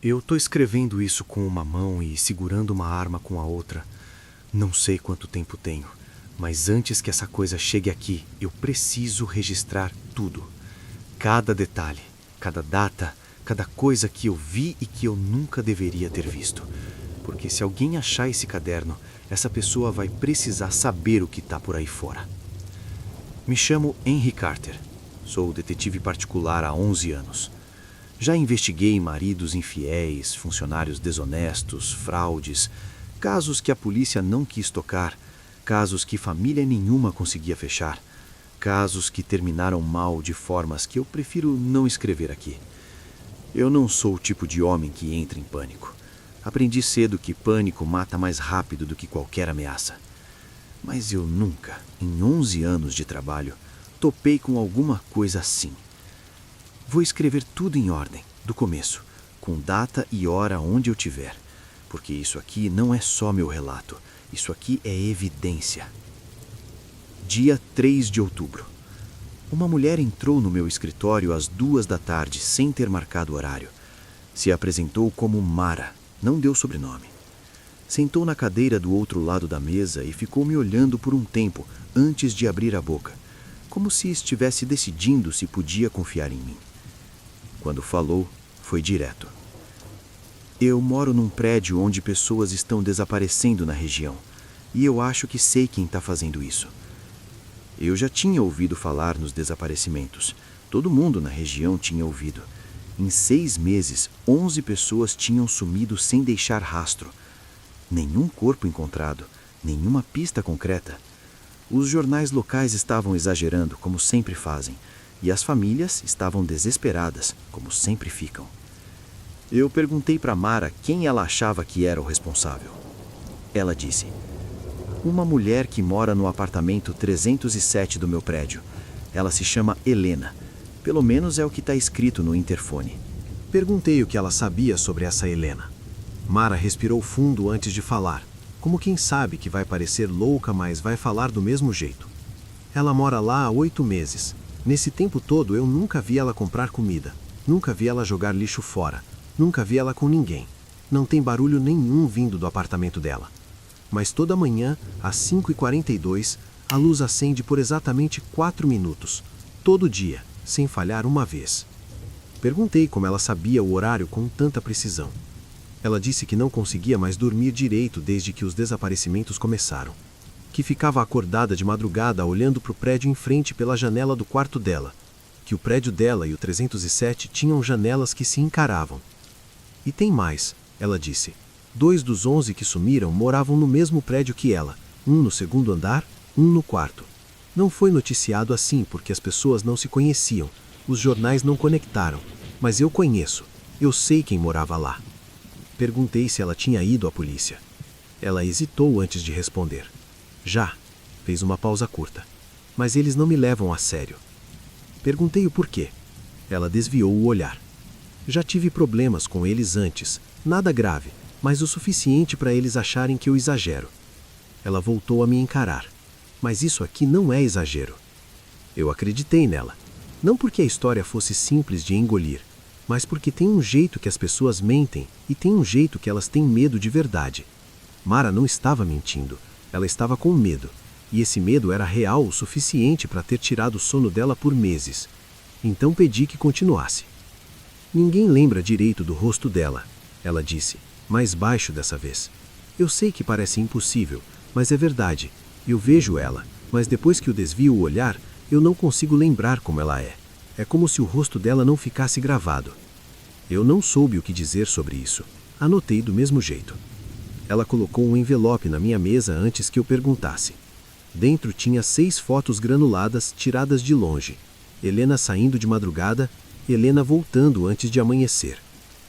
Eu tô escrevendo isso com uma mão e segurando uma arma com a outra. Não sei quanto tempo tenho, mas antes que essa coisa chegue aqui, eu preciso registrar tudo. Cada detalhe, cada data, cada coisa que eu vi e que eu nunca deveria ter visto. Porque se alguém achar esse caderno, essa pessoa vai precisar saber o que está por aí fora. Me chamo Henry Carter. Sou detetive particular há 11 anos. Já investiguei maridos infiéis, funcionários desonestos, fraudes, casos que a polícia não quis tocar, casos que família nenhuma conseguia fechar, casos que terminaram mal de formas que eu prefiro não escrever aqui. Eu não sou o tipo de homem que entra em pânico. Aprendi cedo que pânico mata mais rápido do que qualquer ameaça. Mas eu nunca, em 11 anos de trabalho, topei com alguma coisa assim. Vou escrever tudo em ordem, do começo, com data e hora onde eu tiver, porque isso aqui não é só meu relato, isso aqui é evidência. Dia 3 de outubro. Uma mulher entrou no meu escritório às 2 da tarde, sem ter marcado horário. Se apresentou como Mara, não deu sobrenome. Sentou na cadeira do outro lado da mesa e ficou me olhando por um tempo antes de abrir a boca, como se estivesse decidindo se podia confiar em mim. Quando falou, foi direto. Eu moro num prédio onde pessoas estão desaparecendo na região, e eu acho que sei quem está fazendo isso. Eu já tinha ouvido falar nos desaparecimentos. Todo mundo na região tinha ouvido. Em 6 meses, 11 pessoas tinham sumido sem deixar rastro. Nenhum corpo encontrado, nenhuma pista concreta. Os jornais locais estavam exagerando, como sempre fazem, e as famílias estavam desesperadas, como sempre ficam. Eu perguntei para Mara quem ela achava que era o responsável. Ela disse: uma mulher que mora no apartamento 307 do meu prédio. Ela se chama Helena. Pelo menos é o que está escrito no interfone. Perguntei o que ela sabia sobre essa Helena. Mara respirou fundo antes de falar, como quem sabe que vai parecer louca, mas vai falar do mesmo jeito. Ela mora lá há 8 meses. Nesse tempo todo eu nunca vi ela comprar comida, nunca vi ela jogar lixo fora, nunca vi ela com ninguém. Não tem barulho nenhum vindo do apartamento dela. Mas toda manhã, às 5h42, a luz acende por exatamente 4 minutos, todo dia, sem falhar uma vez. Perguntei como ela sabia o horário com tanta precisão. Ela disse que não conseguia mais dormir direito desde que os desaparecimentos começaram. Que ficava acordada de madrugada olhando para o prédio em frente pela janela do quarto dela. Que o prédio dela e o 307 tinham janelas que se encaravam. E tem mais, ela disse. 2 dos 11 que sumiram moravam no mesmo prédio que ela, um no 2º andar, um no 4º. Não foi noticiado assim porque as pessoas não se conheciam, os jornais não conectaram, mas eu conheço, eu sei quem morava lá. Perguntei se ela tinha ido à polícia. Ela hesitou antes de responder. Já, fez uma pausa curta. Mas eles não me levam a sério. Perguntei o porquê. Ela desviou o olhar. Já tive problemas com eles antes, nada grave, mas o suficiente para eles acharem que eu exagero. Ela voltou a me encarar. Mas isso aqui não é exagero. Eu acreditei nela. Não porque a história fosse simples de engolir, mas porque tem um jeito que as pessoas mentem e tem um jeito que elas têm medo de verdade. Mara não estava mentindo. Ela estava com medo, e esse medo era real o suficiente para ter tirado o sono dela por meses. Então pedi que continuasse. Ninguém lembra direito do rosto dela, ela disse, mais baixo dessa vez. Eu sei que parece impossível, mas é verdade. Eu vejo ela, mas depois que eu desvio o olhar, eu não consigo lembrar como ela é. É como se o rosto dela não ficasse gravado. Eu não soube o que dizer sobre isso. Anotei do mesmo jeito. Ela colocou um envelope na minha mesa antes que eu perguntasse. Dentro tinha 6 fotos granuladas tiradas de longe. Helena saindo de madrugada, Helena voltando antes de amanhecer.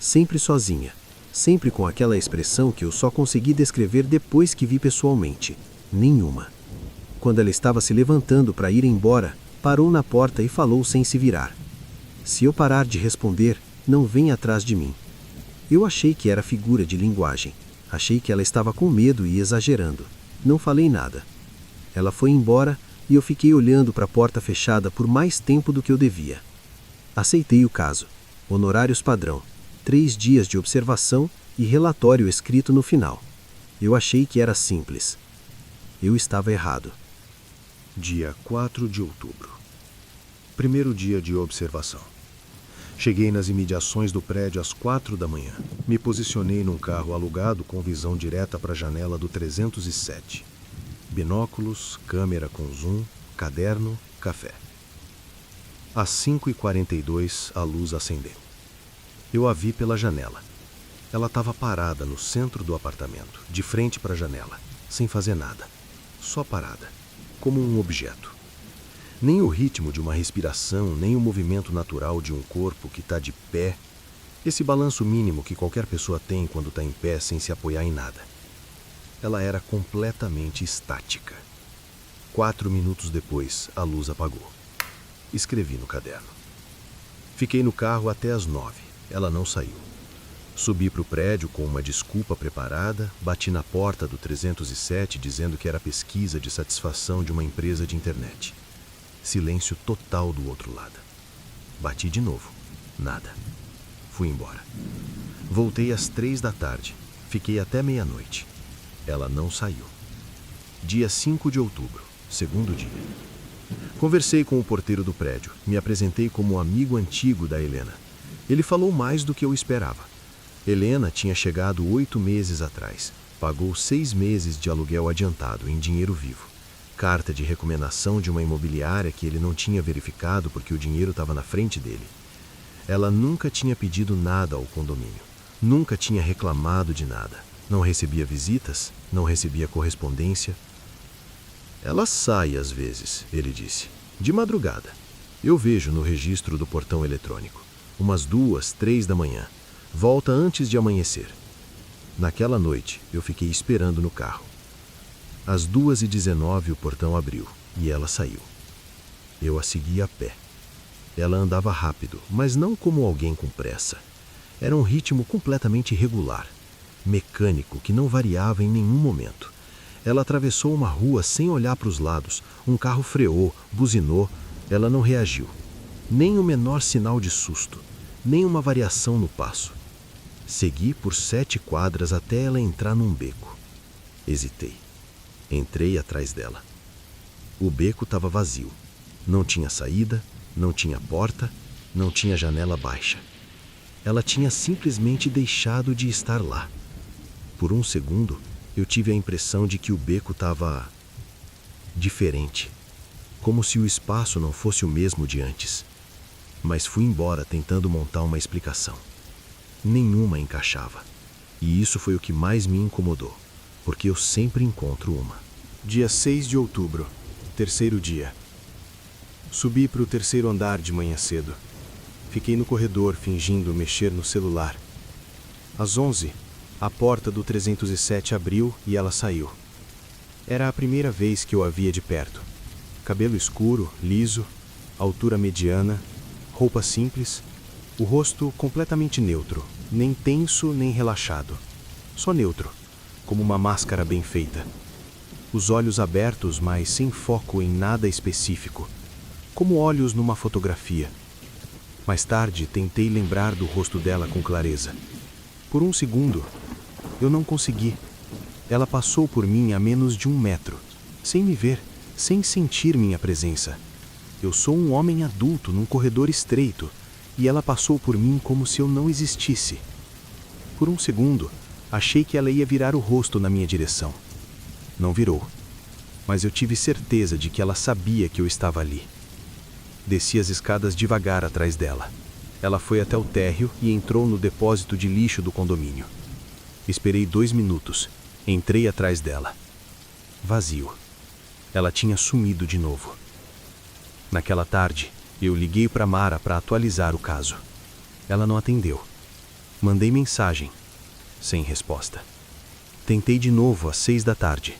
Sempre sozinha. Sempre com aquela expressão que eu só consegui descrever depois que vi pessoalmente. Nenhuma. Quando ela estava se levantando para ir embora, parou na porta e falou sem se virar. Se eu parar de responder, não vem atrás de mim. Eu achei que era figura de linguagem. Achei que ela estava com medo e exagerando. Não falei nada. Ela foi embora e eu fiquei olhando para a porta fechada por mais tempo do que eu devia. Aceitei o caso. Honorários padrão. 3 dias de observação e relatório escrito no final. Eu achei que era simples. Eu estava errado. Dia 4 de outubro. Primeiro dia de observação. Cheguei nas imediações do prédio às 4 da manhã. Me posicionei num carro alugado com visão direta para a janela do 307. Binóculos, câmera com zoom, caderno, café. Às 5h42, a luz acendeu. Eu a vi pela janela. Ela estava parada no centro do apartamento, de frente para a janela, sem fazer nada. Só parada, como um objeto. Nem o ritmo de uma respiração, nem o movimento natural de um corpo que está de pé. Esse balanço mínimo que qualquer pessoa tem quando está em pé sem se apoiar em nada. Ela era completamente estática. 4 minutos depois, a luz apagou. Escrevi no caderno. Fiquei no carro até às 9. Ela não saiu. Subi para o prédio com uma desculpa preparada, bati na porta do 307 dizendo que era pesquisa de satisfação de uma empresa de internet. Silêncio total do outro lado. Bati de novo. Nada. Fui embora. Voltei às 3 da tarde. Fiquei até meia-noite. Ela não saiu. Dia 5 de outubro, segundo dia. Conversei com o porteiro do prédio. Me apresentei como amigo antigo da Helena. Ele falou mais do que eu esperava. Helena tinha chegado 8 meses atrás. Pagou 6 meses de aluguel adiantado em dinheiro vivo. Carta de recomendação de uma imobiliária que ele não tinha verificado porque o dinheiro estava na frente dele. Ela nunca tinha pedido nada ao condomínio. Nunca tinha reclamado de nada. Não recebia visitas, não recebia correspondência. Ela sai às vezes, ele disse, de madrugada. Eu vejo no registro do portão eletrônico. Umas 2, 3 da manhã. Volta antes de amanhecer. Naquela noite, eu fiquei esperando no carro. Às 2h19 o portão abriu e ela saiu. Eu a segui a pé. Ela andava rápido, mas não como alguém com pressa. Era um ritmo completamente irregular, mecânico, que não variava em nenhum momento. Ela atravessou uma rua sem olhar para os lados. Um carro freou, buzinou. Ela não reagiu. Nem o menor sinal de susto, nem uma variação no passo. Segui por 7 quadras até ela entrar num beco. Hesitei. Entrei atrás dela. O beco estava vazio. Não tinha saída, não tinha porta, não tinha janela baixa. Ela tinha simplesmente deixado de estar lá. Por um segundo, eu tive a impressão de que o beco estava diferente, como se o espaço não fosse o mesmo de antes. Mas fui embora tentando montar uma explicação. Nenhuma encaixava. E isso foi o que mais me incomodou, porque eu sempre encontro uma. Dia 6 de outubro, terceiro dia. Subi para o 3º andar de manhã cedo. Fiquei no corredor fingindo mexer no celular. Às 11, a porta do 307 abriu e ela saiu. Era a primeira vez que eu a via de perto. Cabelo escuro, liso, altura mediana, roupa simples, o rosto completamente neutro, nem tenso nem relaxado. Só neutro, como uma máscara bem feita. Os olhos abertos, mas sem foco em nada específico, como olhos numa fotografia. Mais tarde, tentei lembrar do rosto dela com clareza. Por um segundo, eu não consegui. Ela passou por mim a menos de 1 metro, sem me ver, sem sentir minha presença. Eu sou um homem adulto num corredor estreito, e ela passou por mim como se eu não existisse. Por um segundo, achei que ela ia virar o rosto na minha direção. Não virou, mas eu tive certeza de que ela sabia que eu estava ali. Desci as escadas devagar atrás dela. Ela foi até o térreo e entrou no depósito de lixo do condomínio. Esperei 2 minutos. Entrei atrás dela. Vazio. Ela tinha sumido de novo. Naquela tarde, eu liguei para Mara para atualizar o caso. Ela não atendeu. Mandei mensagem. Sem resposta. Tentei de novo às 6 da tarde.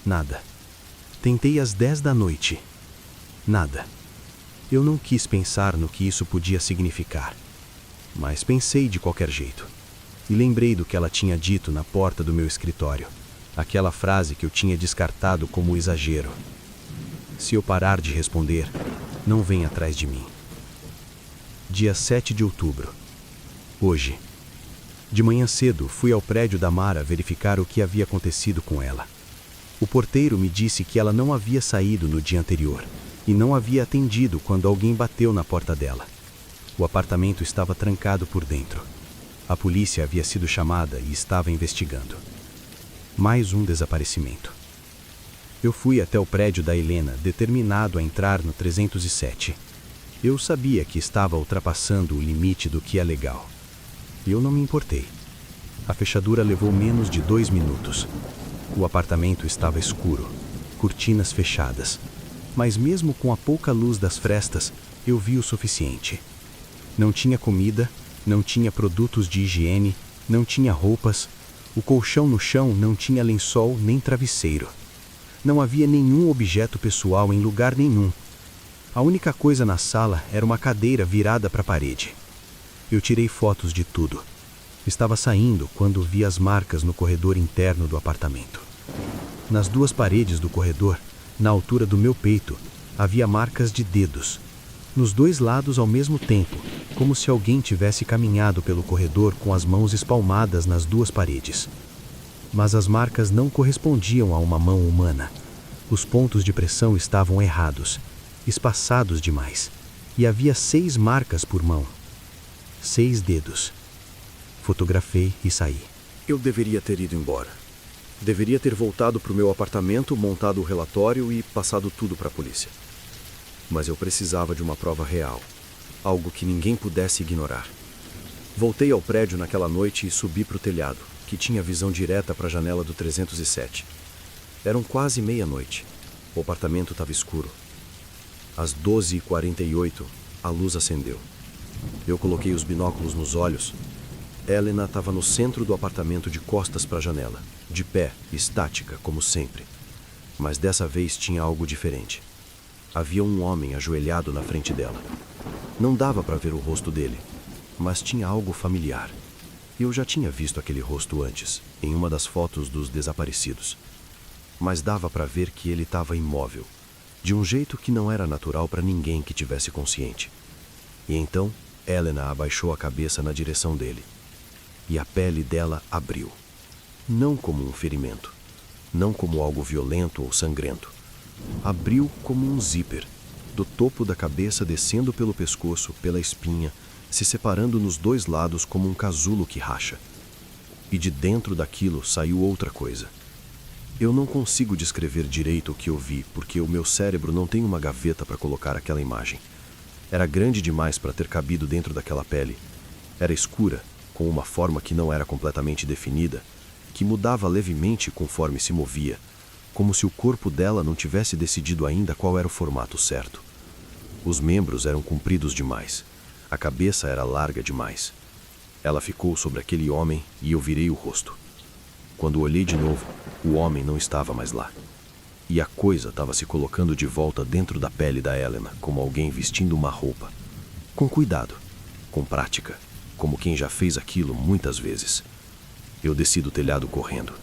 Nada. Tentei às 10 da noite. Nada. Eu não quis pensar no que isso podia significar. Mas pensei de qualquer jeito. E lembrei do que ela tinha dito na porta do meu escritório. Aquela frase que eu tinha descartado como exagero. Se eu parar de responder, não vem atrás de mim. Dia 7 de outubro. Hoje. De manhã cedo, fui ao prédio da Mara verificar o que havia acontecido com ela. O porteiro me disse que ela não havia saído no dia anterior e não havia atendido quando alguém bateu na porta dela. O apartamento estava trancado por dentro. A polícia havia sido chamada e estava investigando. Mais um desaparecimento. Eu fui até o prédio da Helena, determinado a entrar no 307. Eu sabia que estava ultrapassando o limite do que é legal. E eu não me importei. A fechadura levou menos de 2 minutos. O apartamento estava escuro, cortinas fechadas. Mas mesmo com a pouca luz das frestas, eu vi o suficiente. Não tinha comida, não tinha produtos de higiene, não tinha roupas. O colchão no chão não tinha lençol nem travesseiro. Não havia nenhum objeto pessoal em lugar nenhum. A única coisa na sala era uma cadeira virada para a parede. Eu tirei fotos de tudo. Estava saindo quando vi as marcas no corredor interno do apartamento. Nas 2 paredes do corredor, na altura do meu peito, havia marcas de dedos. Nos 2 lados ao mesmo tempo, como se alguém tivesse caminhado pelo corredor com as mãos espalmadas nas 2 paredes. Mas as marcas não correspondiam a uma mão humana. Os pontos de pressão estavam errados, espaçados demais, e havia 6 marcas por mão. 6 dedos. Fotografei e saí. Eu deveria ter ido embora. Deveria ter voltado para o meu apartamento, montado o relatório e passado tudo para a polícia. Mas eu precisava de uma prova real, algo que ninguém pudesse ignorar. Voltei ao prédio naquela noite e subi para o telhado, que tinha visão direta para a janela do 307. Eram quase meia-noite. O apartamento estava escuro. Às 12h48, a luz acendeu. Eu coloquei os binóculos nos olhos. Helena estava no centro do apartamento de costas para a janela, de pé, estática, como sempre. Mas dessa vez tinha algo diferente. Havia um homem ajoelhado na frente dela. Não dava para ver o rosto dele, mas tinha algo familiar. Eu já tinha visto aquele rosto antes, em uma das fotos dos desaparecidos. Mas dava para ver que ele estava imóvel, de um jeito que não era natural para ninguém que tivesse consciente. E então, Helena abaixou a cabeça na direção dele. E a pele dela abriu. Não como um ferimento, não como algo violento ou sangrento. Abriu como um zíper, do topo da cabeça descendo pelo pescoço, pela espinha, se separando nos 2 lados como um casulo que racha. E de dentro daquilo saiu outra coisa. Eu não consigo descrever direito o que eu vi, porque o meu cérebro não tem uma gaveta para colocar aquela imagem. Era grande demais para ter cabido dentro daquela pele. Era escura, com uma forma que não era completamente definida, que mudava levemente conforme se movia, como se o corpo dela não tivesse decidido ainda qual era o formato certo. Os membros eram compridos demais, a cabeça era larga demais. Ela ficou sobre aquele homem e eu virei o rosto. Quando olhei de novo, o homem não estava mais lá. E a coisa estava se colocando de volta dentro da pele da Helena, como alguém vestindo uma roupa. Com cuidado, com prática, como quem já fez aquilo muitas vezes. Eu desci do telhado correndo.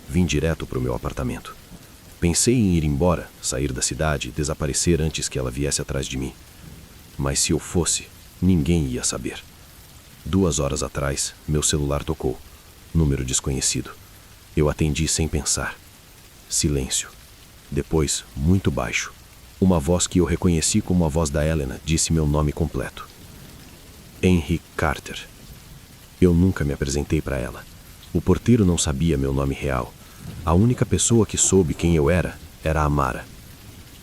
Vim direto para o meu apartamento. Pensei em ir embora, sair da cidade e desaparecer antes que ela viesse atrás de mim. Mas se eu fosse, ninguém ia saber. 2 horas atrás, meu celular tocou. Número desconhecido. Eu atendi sem pensar. Silêncio. Depois, muito baixo, uma voz que eu reconheci como a voz da Helena disse meu nome completo. Henry Carter. Eu nunca me apresentei para ela. O porteiro não sabia meu nome real. A única pessoa que soube quem eu era a Mara.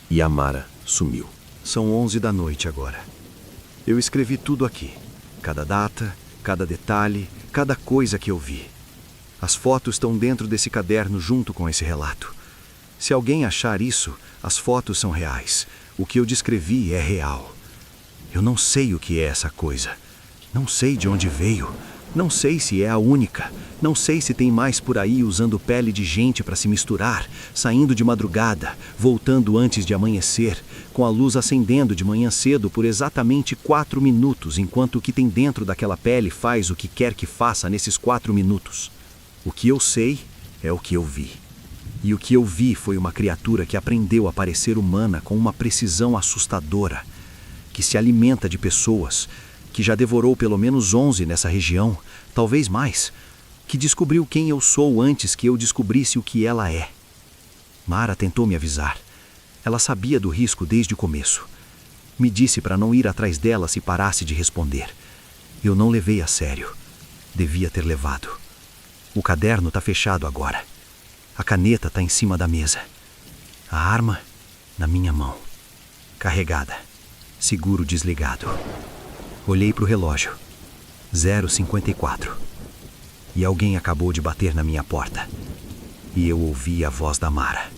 E a Mara sumiu. São 11 da noite agora. Eu escrevi tudo aqui. Cada data, cada detalhe, cada coisa que eu vi. As fotos estão dentro desse caderno junto com esse relato. Se alguém achar isso, as fotos são reais. O que eu descrevi é real. Eu não sei o que é essa coisa. Não sei de onde veio. Não sei se é a única. Não sei se tem mais por aí usando pele de gente para se misturar, saindo de madrugada, voltando antes de amanhecer, com a luz acendendo de manhã cedo por exatamente 4 minutos, enquanto o que tem dentro daquela pele faz o que quer que faça nesses 4 minutos. O que eu sei é o que eu vi. E o que eu vi foi uma criatura que aprendeu a parecer humana com uma precisão assustadora, que se alimenta de pessoas, que já devorou pelo menos 11 nessa região, talvez mais, que descobriu quem eu sou antes que eu descobrisse o que ela é. Mara tentou me avisar. Ela sabia do risco desde o começo. Me disse para não ir atrás dela se parasse de responder. Eu não levei a sério. Devia ter levado. O caderno está fechado agora. A caneta está em cima da mesa. A arma na minha mão. Carregada. Seguro desligado. Olhei para o relógio. 0:54. E alguém acabou de bater na minha porta. E eu ouvi a voz da Mara.